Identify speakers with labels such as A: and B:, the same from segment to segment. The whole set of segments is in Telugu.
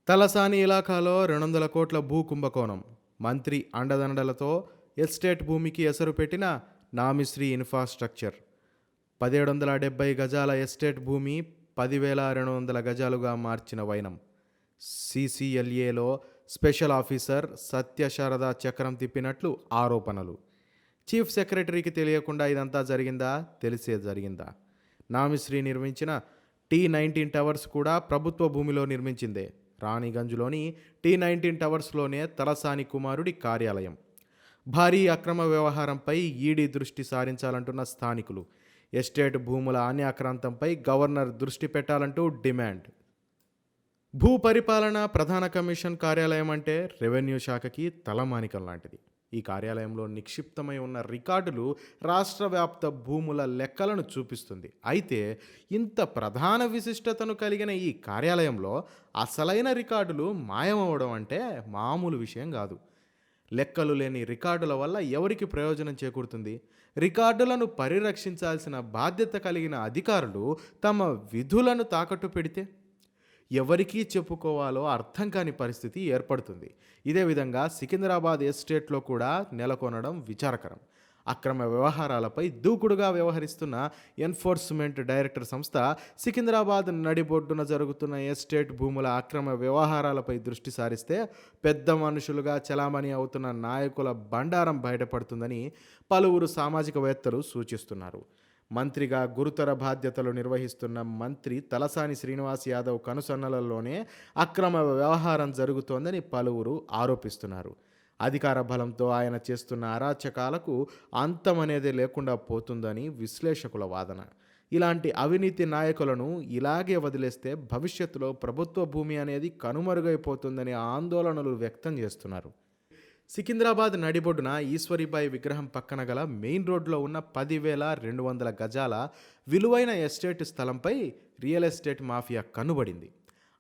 A: తలసాని ఇలాకాలో 200 కోట్ల భూ కుంభకోణం. మంత్రి అండదండలతో ఎస్టేట్ భూమికి ఎసరు పెట్టిన నామిశ్రీ ఇన్ఫ్రాస్ట్రక్చర్. 1770 గజాల ఎస్టేట్ భూమి 10,200 గజాలుగా మార్చిన వైనం. సీసీఎల్ఏలో స్పెషల్ ఆఫీసర్ సత్యశారద చక్రం తిప్పినట్లు ఆరోపణలు. చీఫ్ సెక్రటరీకి తెలియకుండా ఇదంతా జరిగిందా? తెలిసే జరిగిందా? నామిశ్రీ నిర్మించిన T19 టవర్స్ కూడా ప్రభుత్వ భూమిలో నిర్మించిందే. రాణిగంజ్లోని T19 టవర్స్లోనే తలసాని కుమారుడి కార్యాలయం. భారీ అక్రమ వ్యవహారంపై ఈడీ దృష్టి సారించాలంటున్న స్థానికులు. ఎస్టేట్ భూముల అన్యాక్రాంతంపై గవర్నర్ దృష్టి పెట్టాలంటూ డిమాండ్. భూ పరిపాలన ప్రధాన కమిషన్ కార్యాలయం అంటే రెవెన్యూ శాఖకి తలమానికం లాంటిది. ఈ కార్యాలయంలో నిక్షిప్తమై ఉన్న రికార్డులు రాష్ట్ర వ్యాప్త భూముల లెక్కలను చూపిస్తుంది. అయితే ఇంత ప్రధాన విశిష్టతను కలిగిన ఈ కార్యాలయంలో అసలైన రికార్డులు మాయమవడం అంటే మామూలు విషయం కాదు. లెక్కలు లేని రికార్డుల వల్ల ఎవరికి ప్రయోజనం చేకూరుతుంది? రికార్డులను పరిరక్షించాల్సిన బాధ్యత కలిగిన అధికారులు తమ విధులను తాకట్టు పెడితే ఎవరికీ చెప్పుకోవాలో అర్థం కాని పరిస్థితి ఏర్పడుతుంది. ఇదే విధంగా సికింద్రాబాద్ ఎస్టేట్లో కూడా నెలకొనడం విచారకరం. అక్రమ వ్యవహారాలపై దూకుడుగా వ్యవహరిస్తున్న ఎన్ఫోర్స్మెంట్ డైరెక్టర్ సంస్థ సికింద్రాబాద్ నడిబొడ్డున జరుగుతున్న ఎస్టేట్ భూముల అక్రమ వ్యవహారాలపై దృష్టి సారిస్తే పెద్ద మనుషులుగా చలామణి అవుతున్న నాయకుల బండారం బయటపడుతుందని పలువురు సామాజికవేత్తలు సూచిస్తున్నారు. మంత్రిగా గురుతర బాధ్యతలు నిర్వహిస్తున్న మంత్రి తలసాని శ్రీనివాస్ యాదవ్ కనుసన్నలలోనే అక్రమ వ్యవహారం జరుగుతోందని పలువురు ఆరోపిస్తున్నారు. అధికార బలంతో ఆయన చేస్తున్న అరాచకాలకు అంతమనేదే లేకుండా పోతుందని విశ్లేషకుల వాదన. ఇలాంటి అవినీతి నాయకులను ఇలాగే వదిలేస్తే భవిష్యత్తులో ప్రభుత్వ భూమి అనేది కనుమరుగైపోతుందని ఆందోళనలు వ్యక్తం చేస్తున్నారు. సికింద్రాబాద్ నడిబొడ్డున ఈశ్వరీబాయి విగ్రహం పక్కన గల మెయిన్ రోడ్లో ఉన్న 10,200 గజాల విలువైన ఎస్టేట్ స్థలంపై రియల్ ఎస్టేట్ మాఫియా కన్నుబడింది.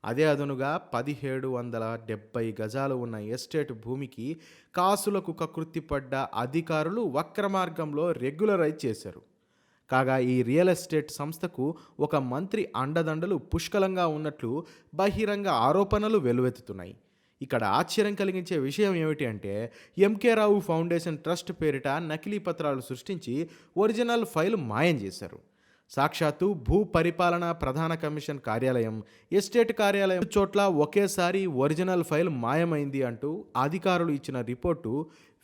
A: అదే అదనుగా 1,770 గజాలు ఉన్న ఎస్టేట్ భూమికి కాసులకు కకృతిపడ్డ అధికారులు వక్ర మార్గంలో రెగ్యులరైజ్ చేశారు. కాగా ఈ రియల్ ఎస్టేట్ సంస్థకు ఒక మంత్రి అండదండలు పుష్కలంగా ఉన్నట్లు బహిరంగ ఆరోపణలు వెల్లువెత్తుతున్నాయి. ఇక్కడ ఆశ్చర్యం కలిగించే విషయం ఏమిటి అంటే ఎంకే రావు ఫౌండేషన్ ట్రస్ట్ పేరిట నకిలీ పత్రాలు సృష్టించి ఒరిజినల్ ఫైల్ మాయం చేశారు. సాక్షాత్తు భూ పరిపాలన ప్రధాన కమిషన్ కార్యాలయం, ఎస్టేట్ కార్యాలయం చోట్ల ఒకేసారి ఒరిజినల్ ఫైల్ మాయమైంది అంటూ అధికారులు ఇచ్చిన రిపోర్టు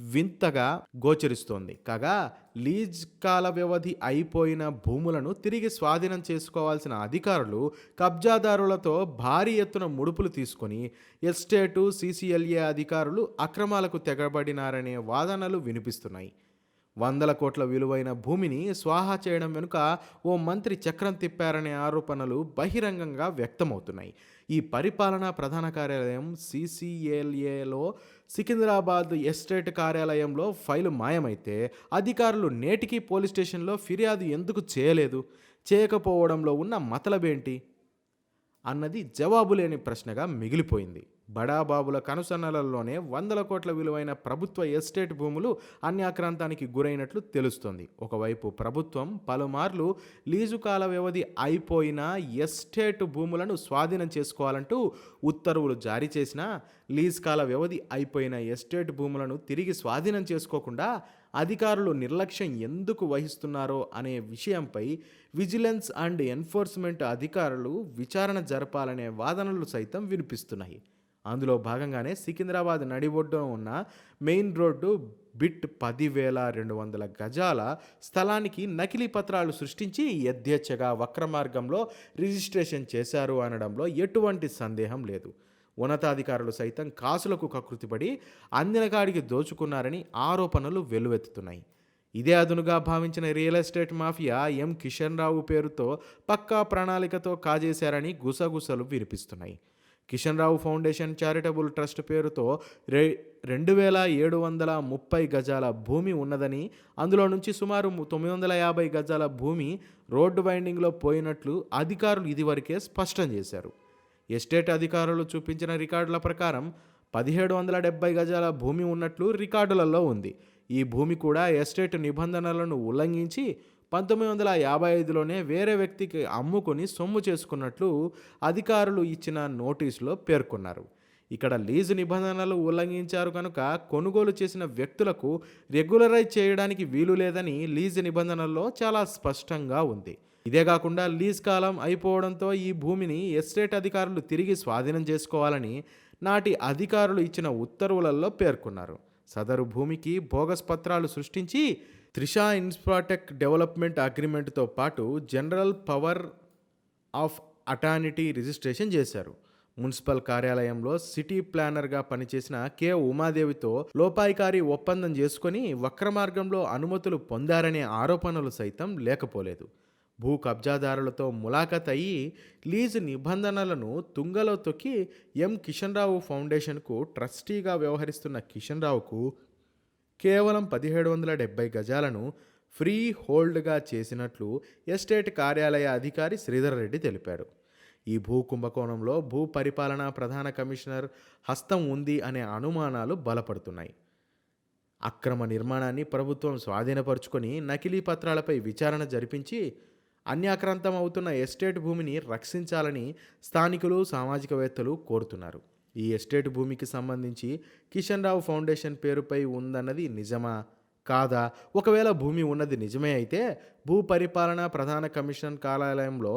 A: వింతగా గోచరిస్తోంది. కాగా లీజ్ కాల వ్యవధి అయిపోయిన భూములను తిరిగి స్వాధీనం చేసుకోవాల్సిన అధికారులు కబ్జాదారులతో భారీ ఎత్తున ముడుపులు తీసుకొని ఎస్టేటు సీసీఎల్ఏ అధికారులు అక్రమాలకు తెగబడినారనే వాదనలు వినిపిస్తున్నాయి. 100 కోట్ల విలువైన భూమిని స్వాహా చేయడం వెనుక ఓ మంత్రి చక్రం తిప్పారనే ఆరోపణలు బహిరంగంగా వ్యక్తమవుతున్నాయి. ఈ పరిపాలనా ప్రధాన కార్యాలయం సీసీఎల్ఏలో సికింద్రాబాద్ ఎస్టేట్ కార్యాలయంలో ఫైలు మాయమైతే అధికారులు నేటికి పోలీస్ స్టేషన్లో ఫిర్యాదు ఎందుకు చేయకపోవడంలో ఉన్న మతలబేంటి అన్నది జవాబు లేని ప్రశ్నగా మిగిలిపోయింది. బడాబాబుల కనుసన్నలలోనే 100 కోట్ల విలువైన ప్రభుత్వ ఎస్టేట్ భూములు అన్యాక్రాంతానికి గురైనట్లు తెలుస్తోంది. ఒకవైపు ప్రభుత్వం పలుమార్లు లీజు కాల వ్యవధి అయిపోయిన ఎస్టేట్ భూములను స్వాధీనం చేసుకోవాలంటూ ఉత్తర్వులు జారీ చేసినా లీజ్ కాల వ్యవధి అయిపోయిన ఎస్టేట్ భూములను తిరిగి స్వాధీనం చేసుకోకుండా అధికారులు నిర్లక్ష్యం ఎందుకు వహిస్తున్నారో అనే విషయంపై విజిలెన్స్ అండ్ ఎన్ఫోర్స్మెంట్ అధికారులు విచారణ జరపాలనే వాదనలు సైతం వినిపిస్తున్నాయి. అందులో భాగంగానే సికింద్రాబాద్ నడిబొడ్డున ఉన్న మెయిన్ రోడ్డు బిట్ 10,200 గజాల స్థలానికి నకిలీ పత్రాలు సృష్టించి యథేచ్ఛగా వక్ర మార్గంలో రిజిస్ట్రేషన్ చేశారు అనడంలో ఎటువంటి సందేహం లేదు. ఉన్నతాధికారులు సైతం కాసులకు కకృతిపడి అందిన కాడికి దోచుకున్నారని ఆరోపణలు వెల్లువెత్తుతున్నాయి. ఇదే అదునుగా భావించిన రియల్ ఎస్టేట్ మాఫియా ఎం కిషన్ రావు పేరుతో పక్కా ప్రణాళికతో కాజేశారని గుసగుసలు వినిపిస్తున్నాయి. Kishan Rao foundation charitable trust పేరుతో 2,730 గజాల భూమి ఉన్నదని, అందులో నుంచి సుమారు 950 గజాల భూమి రోడ్డు వైండింగ్లో పోయినట్లు అధికారులు ఇదివరకే స్పష్టం చేశారు. ఎస్టేట్ అధికారులు చూపించిన రికార్డుల ప్రకారం 1,770 గజాల భూమి ఉన్నట్లు రికార్డులలో ఉంది. ఈ భూమి కూడా ఎస్టేట్ నిబంధనలను ఉల్లంఘించి 1955లోనే వేరే వ్యక్తికి అమ్ముకుని సొమ్ము చేసుకున్నట్లు అధికారులు ఇచ్చిన నోటీసులో పేర్కొన్నారు. ఇక్కడ లీజు నిబంధనలు ఉల్లంఘించారు కనుక కొనుగోలు చేసిన వ్యక్తులకు రెగ్యులరైజ్ చేయడానికి వీలు లేదని లీజు నిబంధనల్లో చాలా స్పష్టంగా ఉంది. ఇదే కాకుండా లీజ్ కాలం అయిపోవడంతో ఈ భూమిని ఎస్టేట్ అధికారులు తిరిగి స్వాధీనం చేసుకోవాలని నాటి అధికారులు ఇచ్చిన ఉత్తర్వులలో పేర్కొన్నారు. సదరు భూమికి బోగస్ పత్రాలు సృష్టించి త్రిషా ఇన్ఫ్రాటెక్ డెవలప్మెంట్ అగ్రిమెంట్తో పాటు జనరల్ పవర్ ఆఫ్ అటార్నిటీ రిజిస్ట్రేషన్ చేశారు. మున్సిపల్ కార్యాలయంలో సిటీ ప్లానర్గా పనిచేసిన కె ఉమాదేవితో లోపాయికారి ఒప్పందం చేసుకొని వక్రమార్గంలో అనుమతులు పొందారనే ఆరోపణలు సైతం లేకపోలేదు. భూ కబ్జాదారులతో ములాఖత్ అయ్యి లీజు నిబంధనలను తుంగలో తొక్కి ఎం కిషన్ రావు ఫౌండేషన్కు ట్రస్టీగా వ్యవహరిస్తున్న కిషన్ రావుకు కేవలం 1770 గజాలను ఫ్రీ హోల్డ్గా చేసినట్లు ఎస్టేట్ కార్యాలయ అధికారి శ్రీధర్ రెడ్డి తెలిపాడు. ఈ భూ కుంభకోణంలో భూ పరిపాలనా ప్రధాన కమిషనర్ హస్తం ఉంది అనే అనుమానాలు బలపడుతున్నాయి. అక్రమ నిర్మాణాన్ని ప్రభుత్వం స్వాధీనపరుచుకొని నకిలీ పత్రాలపై విచారణ జరిపించి అన్యాక్రాంతం అవుతున్న ఎస్టేట్ భూమిని రక్షించాలని స్థానికులు, సామాజికవేత్తలు కోరుతున్నారు. ఈ ఎస్టేట్ భూమికి సంబంధించి కిషన్ రావు ఫౌండేషన్ పేరుపై ఉందన్నది నిజమా కాదా? ఒకవేళ భూమి ఉన్నది నిజమే అయితే భూ పరిపాలనా ప్రధాన కమిషన్ కార్యాలయంలో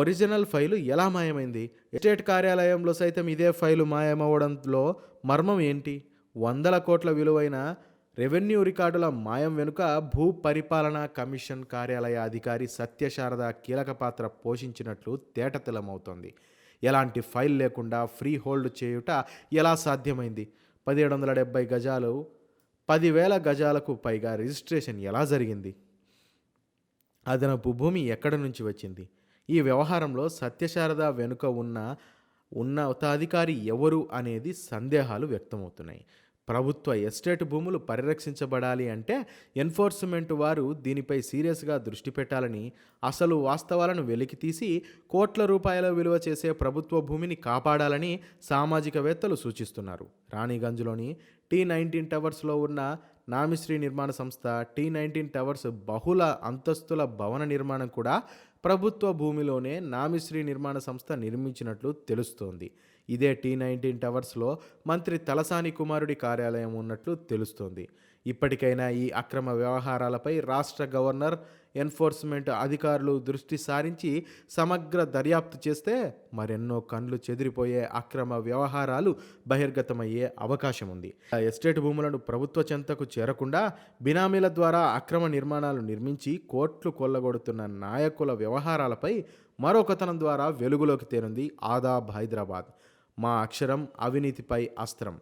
A: ఒరిజినల్ ఫైలు ఎలా మాయమైంది? ఎస్టేట్ కార్యాలయంలో సైతం ఇదే ఫైలు మాయమవడంలో మర్మం ఏంటి? 100 కోట్ల విలువైన రెవెన్యూ రికార్డుల మాయం వెనుక భూ పరిపాలనా కమిషన్ కార్యాలయ అధికారి సత్యశారద కీలక పాత్ర పోషించినట్లు తేటతెల్లమవుతోంది. ఎలాంటి ఫైల్ లేకుండా ఫ్రీ హోల్డ్ చేయుట ఎలా సాధ్యమైంది? 1770 గజాలు 10,000 గజాలకు పైగా రిజిస్ట్రేషన్ ఎలా జరిగింది? అదనపు భూమి ఎక్కడి నుంచి వచ్చింది? ఈ వ్యవహారంలో సత్యశారద వెనుక ఉన్న ఉన్నతాధికారి ఎవరు అనేది సందేహాలు వ్యక్తమవుతున్నాయి. ప్రభుత్వ ఎస్టేట్ భూములు పరిరక్షించబడాలి అంటే ఎన్ఫోర్స్మెంట్ వారు దీనిపై సీరియస్గా దృష్టి పెట్టాలని, అసలు వాస్తవాలను వెలికితీసి కోట్ల రూపాయల విలువ చేసే ప్రభుత్వ భూమిని కాపాడాలని సామాజికవేత్తలు సూచిస్తున్నారు. రాణిగంజ్లోని T19 టవర్స్లో ఉన్న నామిశ్రీ నిర్మాణ సంస్థ T19 టవర్స్ బహుళ అంతస్తుల భవన నిర్మాణం కూడా ప్రభుత్వ భూమిలోనే నామిశ్రీ నిర్మాణ సంస్థ నిర్మించినట్లు తెలుస్తోంది. ఇదే T19 టవర్స్లో మంత్రి తలసాని కుమారుడి కార్యాలయం ఉన్నట్లు తెలుస్తోంది. ఇప్పటికైనా ఈ అక్రమ వ్యవహారాలపై రాష్ట్ర గవర్నర్, ఎన్ఫోర్స్మెంట్ అధికారులు దృష్టి సారించి సమగ్ర దర్యాప్తు చేస్తే మరెన్నో కండ్లు చెదిరిపోయే అక్రమ వ్యవహారాలు బహిర్గతమయ్యే అవకాశం ఉంది. ఎస్టేట్ భూములను ప్రభుత్వ చెంతకు చేరకుండా బినామీల ద్వారా అక్రమ నిర్మాణాలు నిర్మించి కోట్లు కొల్లగొడుతున్న నాయకుల వ్యవహారాలపై మరో కథనం ద్వారా వెలుగులోకి తేనుంది ఆదాబ్ హైదరాబాద్. మా అక్షరం అవినీతిపై అస్త్రం.